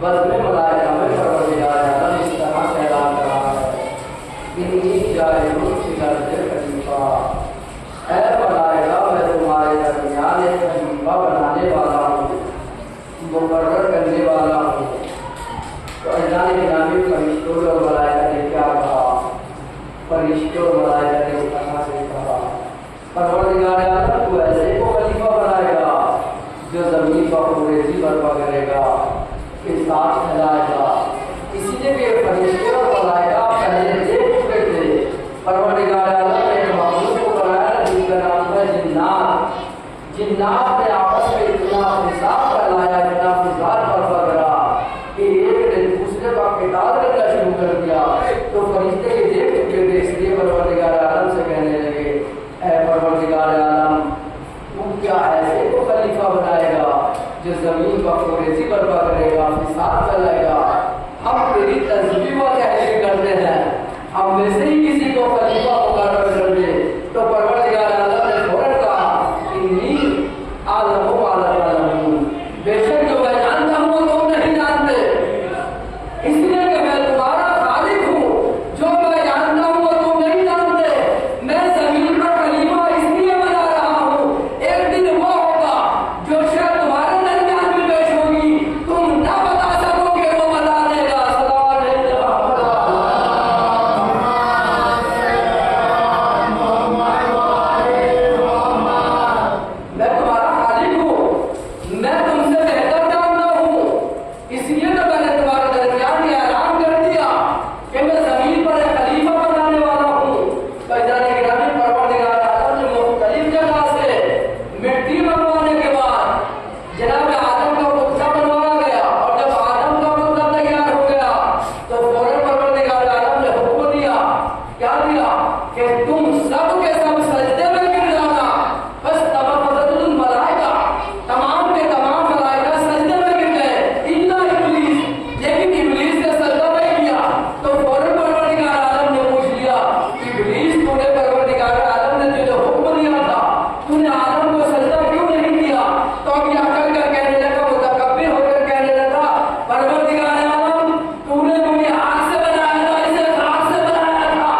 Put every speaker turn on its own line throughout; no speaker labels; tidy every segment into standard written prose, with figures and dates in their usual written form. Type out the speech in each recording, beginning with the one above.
बस में मलाइका में परवरदिगार आलम इस तरह से ऐलान कर रहा है, इन्नी जाइलुन फिल अर्ज़ि खलीफा, ऐ मलाइका मैं तुम्हारे दरमियान एक खलीफा बनाने वाला हूँ, मुकर्रर करने वाला हूँ। तो अल्लाह ने गिरामी फरिश्तों और मलाइका ने क्या कहा? फरिश्तों और मलाइका ने इस तरह से कहा, परवरदिगार आलम तू ऐसे को खलीफा बनाएगा जो ज़मीन पर कुरेज़ी बर्पा करेगा, इंसाफ फैलाएगा। इसीलिए भी फरिश्ते और मलाइका पहले देख चुके थे। परवरदिगार आलम ने एक मखलूक को बनाया जिसका नाम था जिन्नात। जिन्नात ने आपस में इतना इंसाफ फैलाया, इतना फिजाद बर्पा करा कि एक ने दूसरे का किताल करना शुरू कर दिया। तो फरिश्ते ये देख चुके थे, इसलिए परवरदिगार आलम से कहने लगे, ऐ परवरदिगार आलम तू क्या ऐसे को खलीफा बनाएगा जो जमीन पर कुरेज़ी बर्पा करेगा, फिसाद फैलाएगा? हम तेरी तस्बीह व तहलील करते हैं, हम में से ही किसी को खलीफा मुकर्रर कर दे। तो परवरदिगार आलम ने फौरन कहा, इन्नी आलमु मा ला तालमून, बेशक जो मैं जानता हूँ वो तुम नहीं जानते, इसलिए कि मैं तुम्हारा खालिक हूँ। जो मैं जानता हूँ वो तुम नहीं जानते। मैं जमीन पर खलीफा इसलिए बना रहा हूँ, एक दिन वो होगा जो शायद तुम्हारे दरमियान में पेश होगी, तुम ना बता सकोगे, वो बता देगा। सल्लल्लाहु अलैहि वसल्लम। मैं तुम्हारा खालिक हूँ, मैं तुमसे बेहतर जानता हूँ, इसलिए तो मैंने तुम्हारे दरमियान में ऐलान कर दिया कि मैं जमीन पर एक खलीफा बनाने वाला हूँ। परवरदिगार आलम ने मुख्तलिफ जगह से मिट्टी मंगवाने के बाद जनाब आदम का पुतला बनवाया गया, और जब आदम का पुतला तैयार हो गया तो फौरन परवरदिगार आलम ने हुक्म दिया, क्या दिया कि तुम सब के सब सजदे में गिर जाना। बस तमफ़्फ़ज़तुल मलाइका, तमाम के तमाम मलाइका सजदे में गिर गए, इल्ला इब्लीस, लेकिन इब्लीस ने सजदा नहीं किया। तो फौरन परवरदिगार आलम ने पूछ लिया, इब्लीस तूने परवरदिगार आलम ने तुझे हुक्म दिया था, तूने आदम को सजदा क्यों नहीं किया? तो अब यह अकल कर कहने लगा, मुतकब्बिर होकर कहने लगा, परवरदिगार आलम तूने मुझे आग से बनाया था, इसे खाक से बनाया था।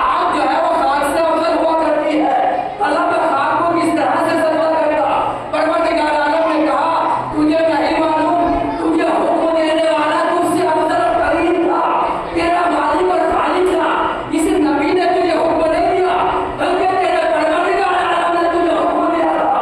आग जो है वो खाक से अफजल हुआ करती है, भला मैं खाक को किस तरह से सजदा करता? परवरदिगार आलम ने कहा, तुझे नहीं मालूम, तुझे हुक्म देने वाला तुझसे अफजल और करीम था, तेरा मालिक और खालिक था। इस नबी ने तुझे हुक्म नहीं दिया, बल्कि तेरे परवरदिगार आलम ने तुझे हुक्म दिया था।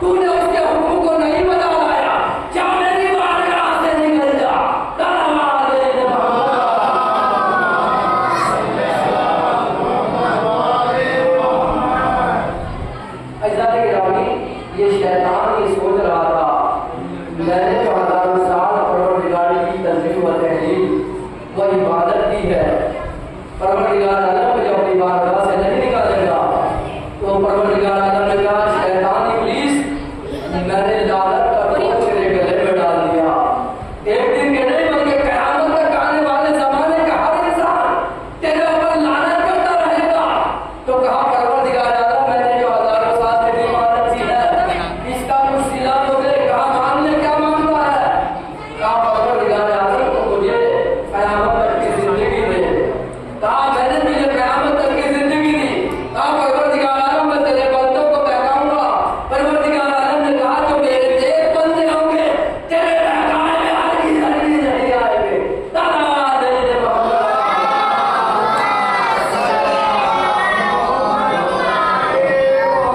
तूने उसके हुक्म को नहीं बता लाया, क्या मेरी बारगाह से निकल जा। ये शैतान ये सोच रहा था, मैंने जो हज़ारों साल परवरदिगार की तस्बीह व तहलील व इबादत की है, परवरदिगार आलम मुझे अपनी बारगाह से नहीं निकालेगा। तो परवरदिगार आलम ने कहा, शैतान इब्लीस, मैंने लानत का बोझ तेरे गले में डाल दिया। एक दिन के नहीं बल्कि क़यामत तक आने वाले ज़माने का हर इंसान तेरे ऊपर लानत करता रहेगा। तो कहा, परवरदिगार आलम मैंने जो हज़ारों साल से इबादत की है, इसका कुछ सिला तो दे। कहा, मान ले, क्या मांगता है? कहा, परवरदिगार आलम तो मुझे क़यामत तक की जिंदगी दे। कहा, मैंने तुझे क़यामत तक की जिंदगी दी। कहा, परवरदिगार आलम मैं तेरे बंदों को बहकाऊंगा। परवरदिगार आलम ने कहा, जो मेरे नेक बंदे होंगे तेरे बहकाए में हरगिज़ हरगिज़ नहीं आएंगे। ताला दे दे मोहम्मद।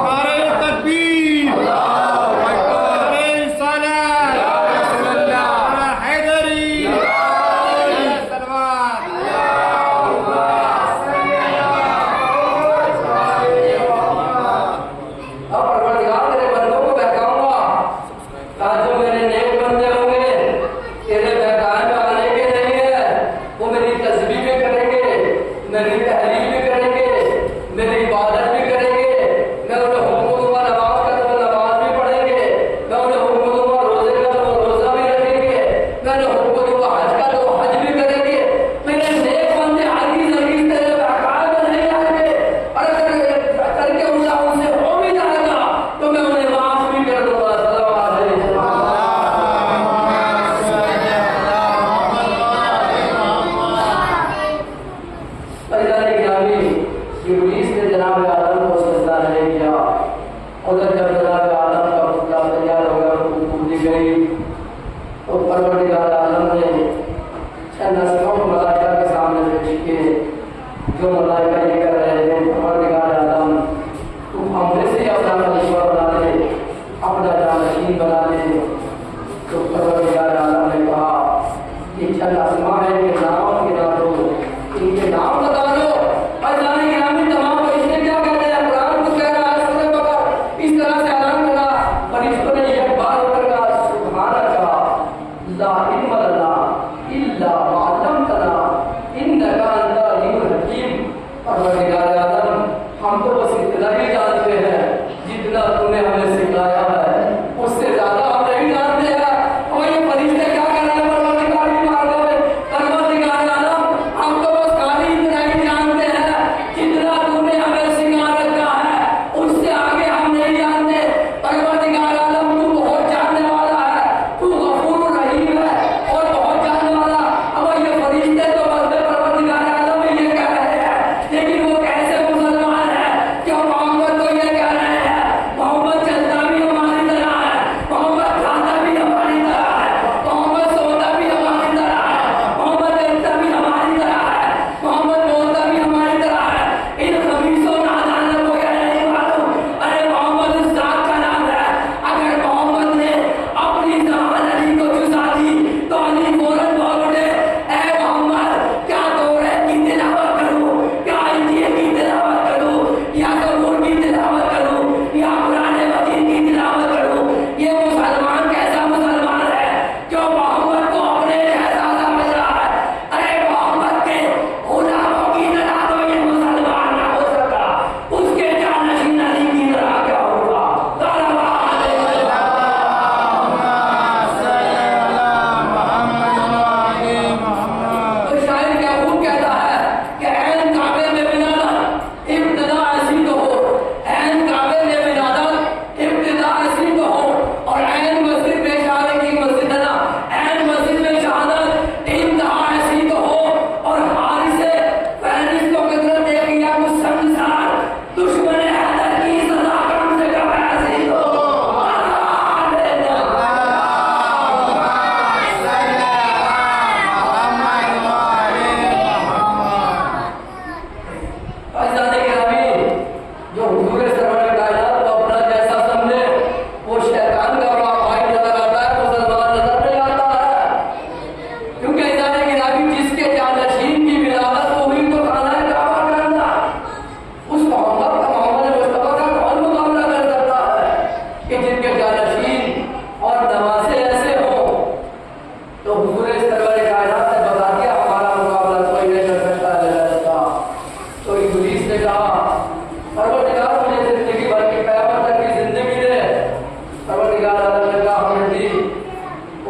नारे तकबीर, नारे रिसालत, नारे हैदरी, नारे सलवात।
अब परवरदिगार तेरे बंदों को बहकाऊंगा। कहा, जो मेरे नेक बंदे होंगे तेरे बहकाए में आने के नहीं है, वो मेरी तस्बीह भी करेंगे, मेरी तहलील भी करेंगे, मेरी इबादत भी करेंगे। मैं उन्हें हुक्म दूंगा नमाज का तो वो नमाज भी पढ़ेंगे, मैं उन्हें हुक्म दूंगा रोजे का तो वो रोजा भी रखेंगे, मैं उन्हें हुक्म दूंगा हज का तो वो हज भी करेंगे। मेरे नेक बंदे हरगिज़ हरगिज़ तेरे बहकाए में नहीं आएंगे, और अगर करके उनसे हो भी जाएगा तो मैं उन्हें माफ भी कर दूंगा। सल्लल्लाहु अलैहि वसल्लम।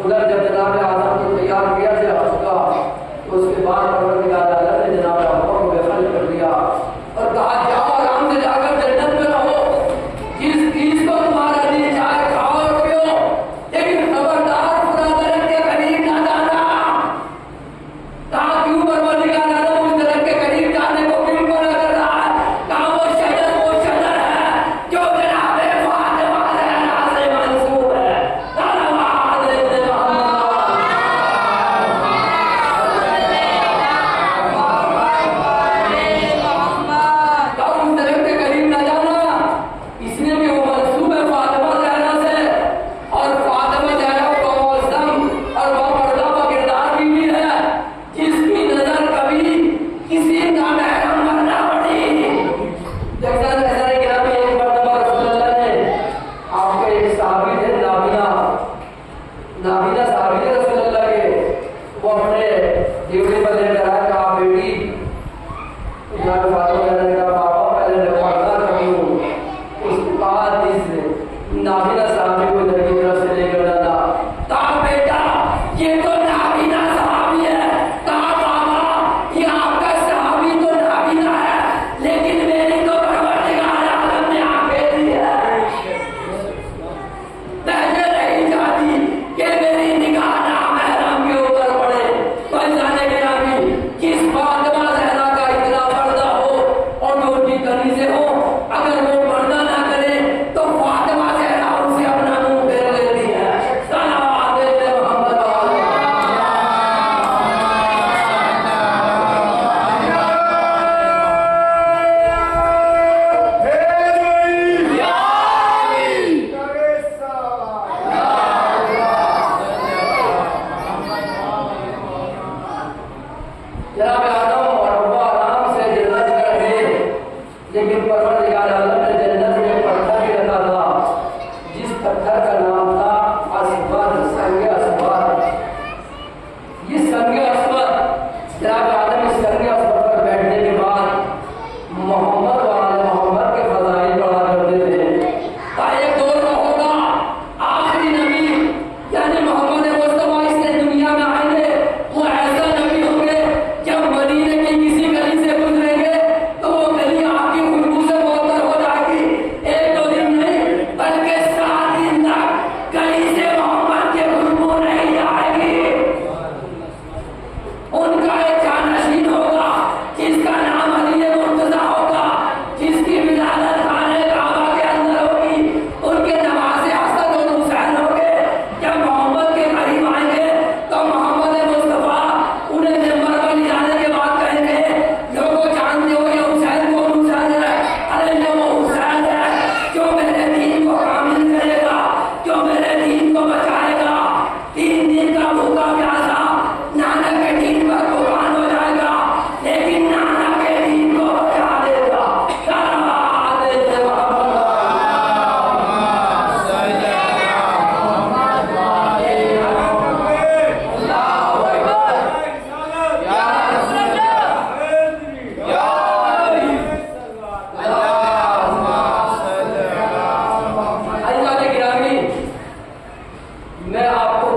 उधर जब जनाब आदम को तैयार किया जा चुका तो उसके बाद परवरदिगार आलम ने जनाब हवा को बेखल कर दिया और कहा जाओ आराम से जाकर जन्नत में रहो, जिस चीज को तुम्हारा दिल चाहे खाओ और पियो, लेकिन खबरदार खुदा दरख्त के करीब ना जाना। कहा क्यों परवरदिगार आलम उस दरख्त के करीब जाने को क्यों मना कर रहा है? कहा वो शजर है जो जनाब फातिमा ज़हरा से मंसूब है। नाबिला साहब ने रसूलुल्लाह के वो अपने जीवनी पर लेकर आया, कहा बेटी यार फातिमा ने कहा पापा पहले मैं पर्दा करूं। उसके बाद इस नाबिला साहब को इधर की तरफ से लेकर जाना, कहा बेटा ये तो नाबिला साहब है। कहा बाबा ये आपका साहबी तो नाबिला है, लेकिन मेरी तो परवरदिगार आलम ने आंखें दी है। पहले रही जाती कि मेरी निगाह नामहरम के ऊपर पड़े, पर जाने के नामी किस फातिमा ज़हरा का इतना पर्दा हो और वो उनकी कली से हो, अगर वो पर्दा ना करे तो फातिमा ज़हरा उनसे अपना मुंह फेर लेती है। सलावत है मोहम्मद जनाब आदम और हव्वा आराम से जन्नत में रहे, लेकिन परवरदिगार आलम ने जन्नत में पत्थर भी रखा था, जिस पत्थर का नाम था अस्वर, संगे अस्वर। ये संगे अस्वर, जनाब आदम इस संगे अस्वर पर बैठने के बाद मोहम्मद वाले मोहम्मद के फज़ाइल पढ़ा करते थे। एक दौर में होगा आखिरी नबी यानी मोहम्मद मुस्तफा इस दुनिया में आएंगे, वो ऐसा नबी होंगे जब मदीने की किसी गली से गुजरेंगे तो वो गली आपकी खुशबू से मुअत्तर हो जाएगी। एक दो दिन नहीं बल्कि 7 दिन तक गली से मोहम्मद की खुशबू नहीं आएगी। उनका एक जानशीन होगा जिसका नाम अली मुर्तज़ा होगा, जिसकी विलादत खाने काबा के अंदर होगी। उनके नवासे हसन और हुसैन होंगे। जब मोहम्मद के करीब आएंगे तो मोहम्मद मुस्तफा उन्हें मिंबर पर ले जाने के बाद कहेंगे, लोगों जानते हो ये हुसैन कौन हुसैन है? अरे ये वो हुसैन है जो मेरे दीन को कामिल करेगा, जो मेरे दीन को बचाएगा। 3 दिन का भूखा प्यासा नाना के दीन पर कुर्बान हो जाएगा, लेकिन नाना के दीन को बचा देगा। सलावत है मोहम्मद। अल्लाह ने गिरामी, मैं आपको